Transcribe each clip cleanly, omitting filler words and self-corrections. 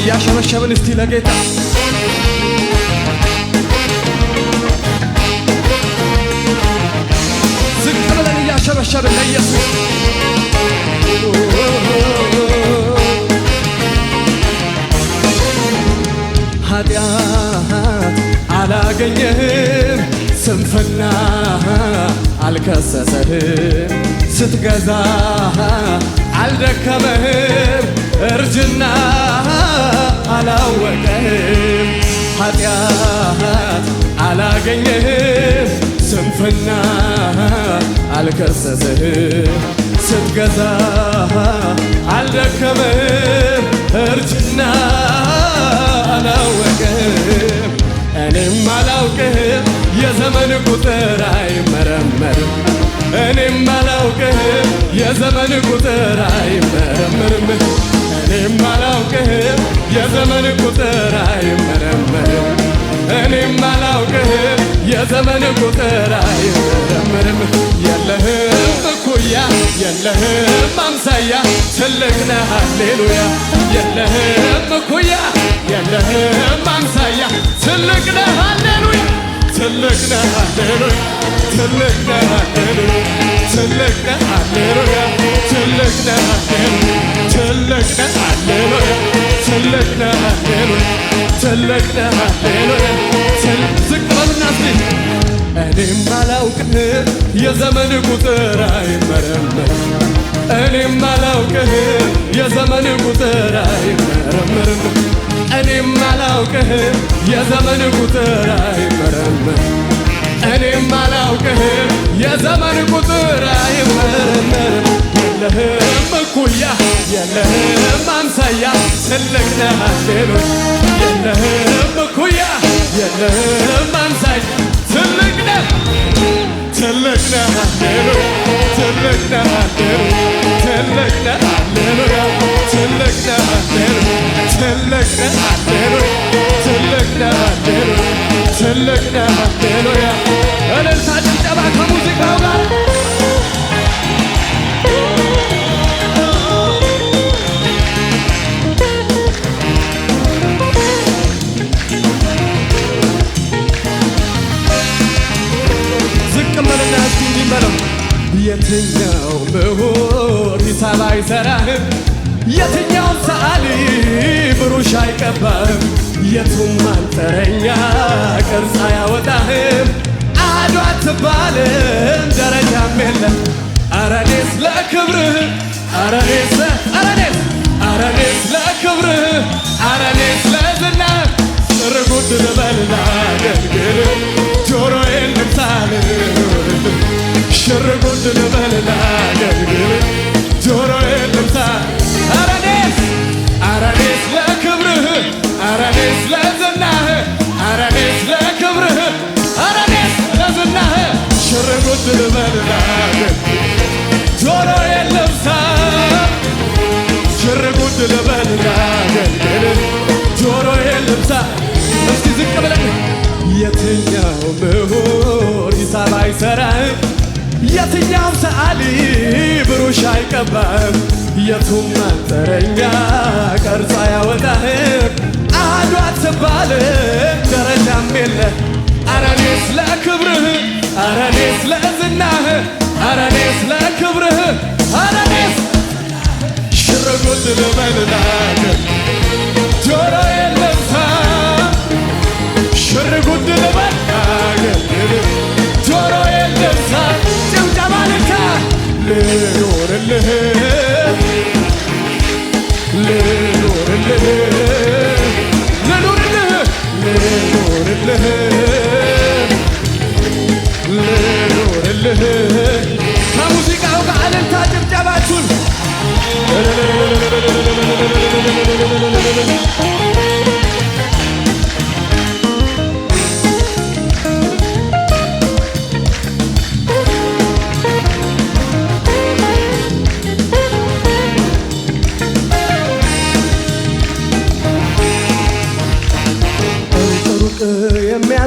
ያሸበሸብን እስቲ ለጌታ ዝቅ ብለን ያሸበሸብን ለኢየሱስ ኃጢአት አላገኘህም ስንፍና አልከሰሰህም ስትገዛ አልደከመህም እርጅና አላወቀህም ኃጢአት አላገኘህም ስንፍና አልከሰሰህም ስትገዛ አልደከመህም እርጅና አላወቀህም እኔም አላውቅህም የዘመን ቁጥር አይመረመርም እኔም አላውቅህም የዘመን ቁጥር አይመረመርም እኔም አላውቅህም የዘመን ቁጥር አይመረመርም እኔም አላውቅህም የዘመን ቁጥር አይመረመርም የለህም እኩያ የለህም አምሳያ ትልቅ ነህ ሃሌሉያ የለህም እኩያ የለህም አምሳያ ትልቅ ነህ ሃሌሉያ ትልቅ ነህ ሃሌሉያ ትልቅ ነህ ሃሌሉያ ትልቅ ነህ ሃሌሉያ ትልቅ ነህ ሃሌሉያ ትልቅ ነህ ሃሌሉያ ትልቅ ነህ ሃሌሉያ ትልቅ ነህ ሃሌሉያ ዝቅ በሉና እስቲ እኔም አላውቅህም የዘመን ቁጥር አይመረመርም እኔም አላውቅህም የዘመን ቁጥር አይመረመርም እኔም አላውቅህም የዘመን ቁጥር አይመረመርም እኔም አላውቅህም የዘመን ቁጥር አይመረመርም የለህም እኩያ የለህም አምሳያ ትልቅ ነህ ሃሌሉያ የለህም እኩያ የለህም አምሳያ ትልቅ ነህ ሃሌሉያ ትልቅ ነህ ሃሌሉያ ትልቅ ነህ ሃሌሉያ ትልቅ ነህ ሃሌሉያ ትልቅ ነህ ሃሌሉያ ትልቅ ነህ ሃሌሉያ ትልቅ ነህ ሃሌሉያ እልልታ ጭብጨባ ከሙዚቃው ጋር ዝቅ በልና እስቲ እንዲበለው የትኛው ምሁር ሂሳብ አይሰራህም የትኛውም ሰዓሊ ብሩሽ አይቀባህም የቱም አንጥረኛ ቅርጽ አያወጣህም አሐዱ አትባልም ደረጃም የለም ኧረ እኔስ ለክብርህ ኧረ እኔስ ለክብርህ ኧረ እኔስ ለዝናህ ስርጉድ ልበል ላገልግልህ ጆሮዬን ልምሳልህ ሽርጉድ ልበል ላገልግልህ ጆሮዬን ልምሳልህ ኧረ እኔስ ለክብርህ ኧረ እኔስ ለዝናህ ኧረ እኔስ ለክብርህ ኧረ እኔስ ለዝናህ ሽርጉድ ልበል ላገልግልህ ጆሮዬን ልምሳልህ ሽርጉድ ልበል ላገልግልህ ጆሮዬን ልምሳልህ እስቲ ዝቅ ብለን የትኛው ምሁር ሂሳብ አይሰራህም የትኛውም ሰዓሊ ብሩሽ አይቀባህም የቱም አንጥረኛ ቅርጽ አያወጣህም አሐዱ አትባልም ደረጃም የለህ ኧረ እኔስ ለክብርህ ኧረ እኔስ ለዝናህ ኧረ እኔስ ለክብርህ ኧረ እኔስ ሽርጉድ ልበል ላገልግልህ ጆሮዬን ልምሳልህ ሽርጉድ ልበል ላገልግልህ ጆሮዬን ልምሳልህ ጭብጨባ ልካ ልኖርልህ ልኖርልህ ልኖርልህ ልኖርልህ ልኖርልህ ከሙዚቃው ጋር እልልታ ጭብጨባችሁን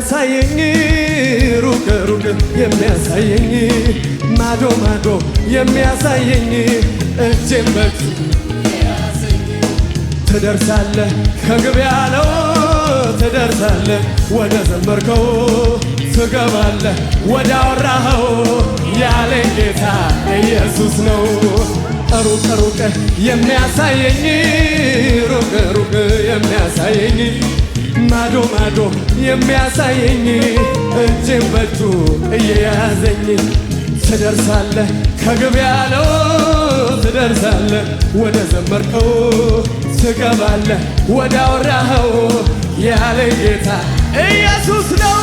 የሚያሳየኝ ሩቅ ሩቅ የሚያሳየኝ ማዶ ማዶ የሚያሳየኝ እጄን በእጁ ትደርሳለህ ከግብ ያለው ትደርሳለህ ወደ ዘመርከው ትገባለህ ወደ አወራኸው ያለኝ ጌታ ኢየሱስ ነው። ሩቅ ሩቅ የሚያሳየኝ ሩቅ ሩቅ የሚያሳየኝ ማዶ ማዶ የሚያሳየኝ እጄን በእጁ እየያዘኝ ትደርሳለህ ከግብ ያለው ትደርሳለህ ወደ ዘመርከው ትገባለህ ወደ አወራኸው ያለኝ ጌታ ኢየሱስ ነው።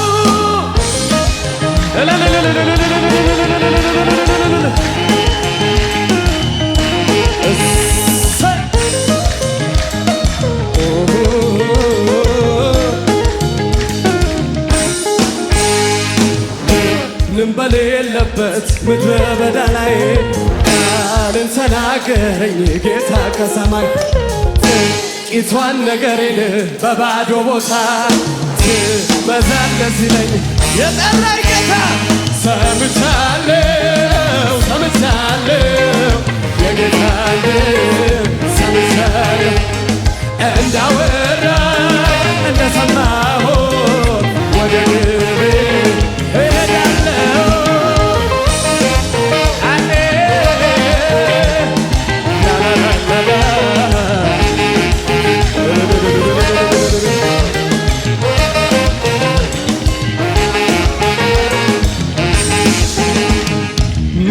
ንንበል የለበት ምድረ በዳ ላይ ቃልን ተናገረኝ ጌታ ከሰማይ ጥቂቷን ነገሬን በባዶ ቦታ ትበዛለህ ሲለኝ የጠራኝ ጌታ ሰምቻለሁ ሰምቻለሁ የጌታን ሰምቻለሁ እንዳወራ እንደሰማሁ ወደ ግቤ እሄዳለሁ አኔ ላላላላ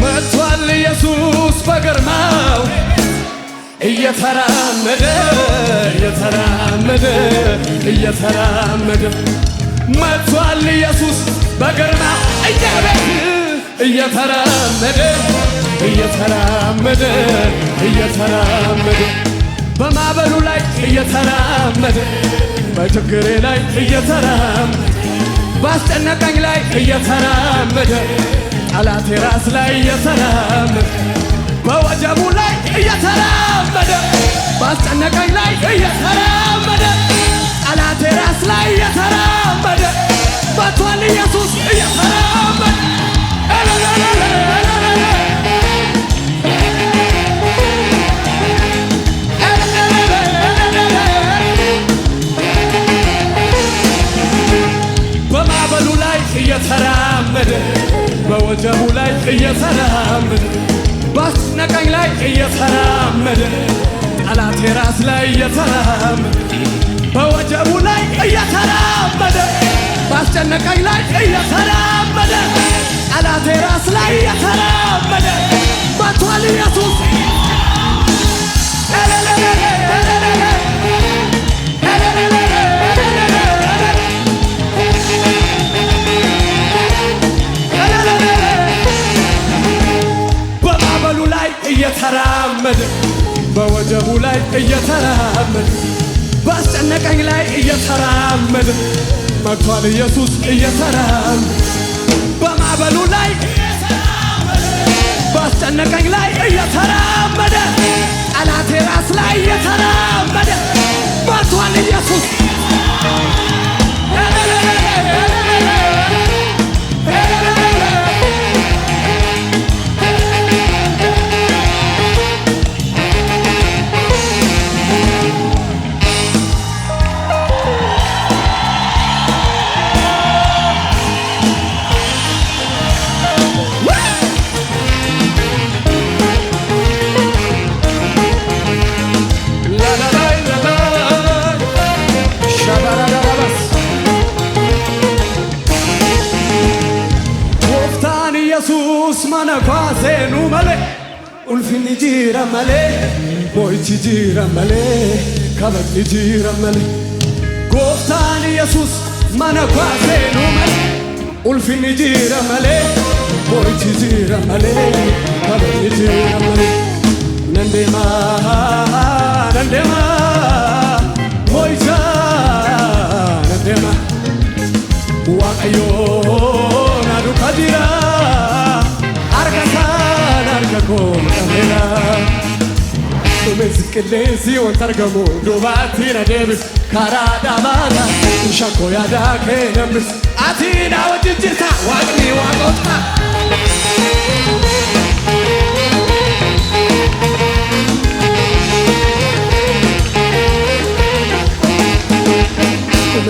መጥቷል ኢየሱስ በግርማው እየተራመደ እየተራመደ እየተራመደ መጥቷል ኢየሱስ በግርማ እኛ ቤት እየተራመደ እየተራመደ እየተራመደ በማዕበሉ ላይ እየተራመደ በችግሬ ላይ እየተራመደ ባስጨነቀኝ ላይ እየተራመደ ጠላቴ ራስ ላይ እየተራመደ በወጀቡ ላይ እየተራመደ ባስጨነቀኝ ላይ እየተራመደ ጠላቴ ራስ ላይ እየተራመደ መጥቷል ኢየሱስ እየተራመደ በማዕበሉ ላይ እየተራመደ በወጀቡ ላይ እየተራመደ ባስጨነቀኝ ላይ እየተራመደ ጠላቴ ራስ ላይ እየተራመደ በወጀቡ ላይ እየተራመደ ባስጨነቀኝ ላይ እየተራመደ ጠላቴ ራስ ላይ እየተራመደ መጥቷል ኢየሱስ በማዕበሉ ላይ እየተራመደ በወጀቡ ላይ እየተራመደ ባስጨነቀኝ ላይ እየተራመደ መጥቷል ኢየሱስ እየተራመደ በማዕበሉ ላይ ባስጨነቀኝ ላይ እየተራመደ ጠላቴ ራስ ላይ እየተራመደ መጥቷል ኢየሱስ Manakwaseenu male ulfinni jira male moichi jira male kabajni jira male Gooftaan Yesuus manakwaseenu male ulfinni jira male moichi jira male kabajni jira male nandema moicha nandema waaqayyo nadu kadira Come si che lei si un targamo dovati na debis ካራዳባታ ሻኮያዳ ከነምስ አቲና ወጅጅታ ዋቅኒ ዋቆታ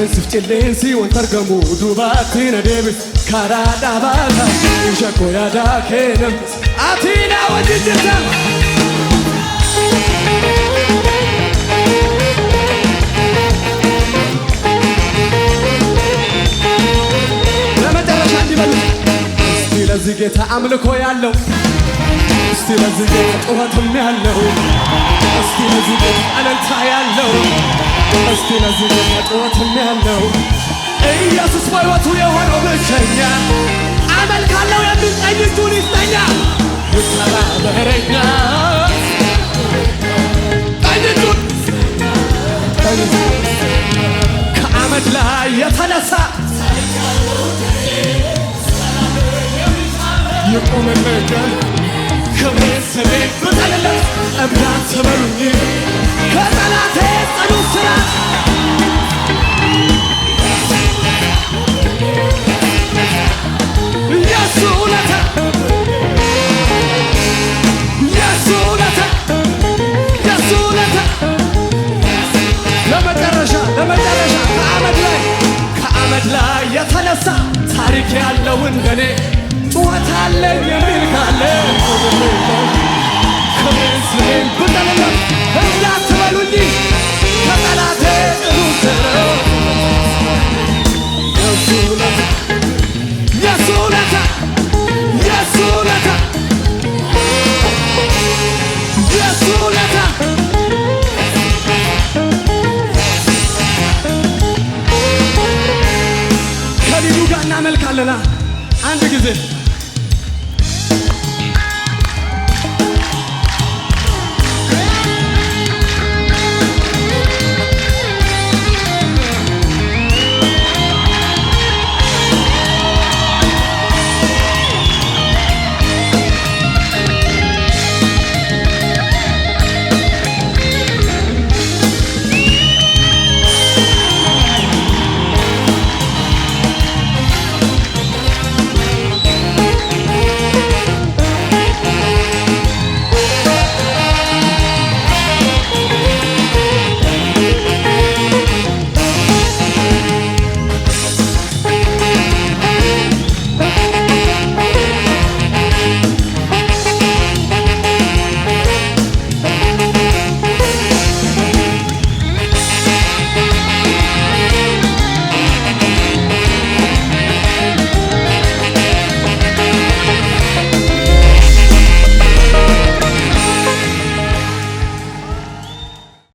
Siftillensi wantargamu dubatti na deebis karaa dhaabata shakkoo yaadaa keenan atiina wajjin jirta. ለመጨረሻ እንዲበሉ እስቲ ለዚህ ጌታ አምልኮ ያለው እስቲ ለዚህ ጌታ ጩኸትም ያለው እስቲ ለዚህ ጌታ እልልታ ያለው እስቲ ለዚህ ጌታ ጩኸትም ያለው ኢየሱስ በሕይወቱ የሆነው ብቸኛ አመልካለሁ የሚል ቀኝ እጁን ይስጠኛ ይተባበረኛ ቀኝ እጁን ከአመድ ላይ የተነሳ ይቁምልኝ ክብሬን ስሜን ብጠልለት እምነት ትበሉኝ ከጠላቴ ጽኑ እስራት የሱ ውለታ የሱ ውለታ የሱ ውለታ ለመጨረሻ ከአመድ ላይ የተነሳ ታሪክ ያለው እንደኔ ጩኸት አለኝ የሚል ካለ ክብሬን ስሜን ብጠልለት እምነት ትበሉኝ ከጠላቴ ጽኑ እስራት የሱ ውለታ የሱ ውለታ የሱ ውለታ የሱ ውለታ ከልጁ ጋር እናመልካለና አንድ ጊዜ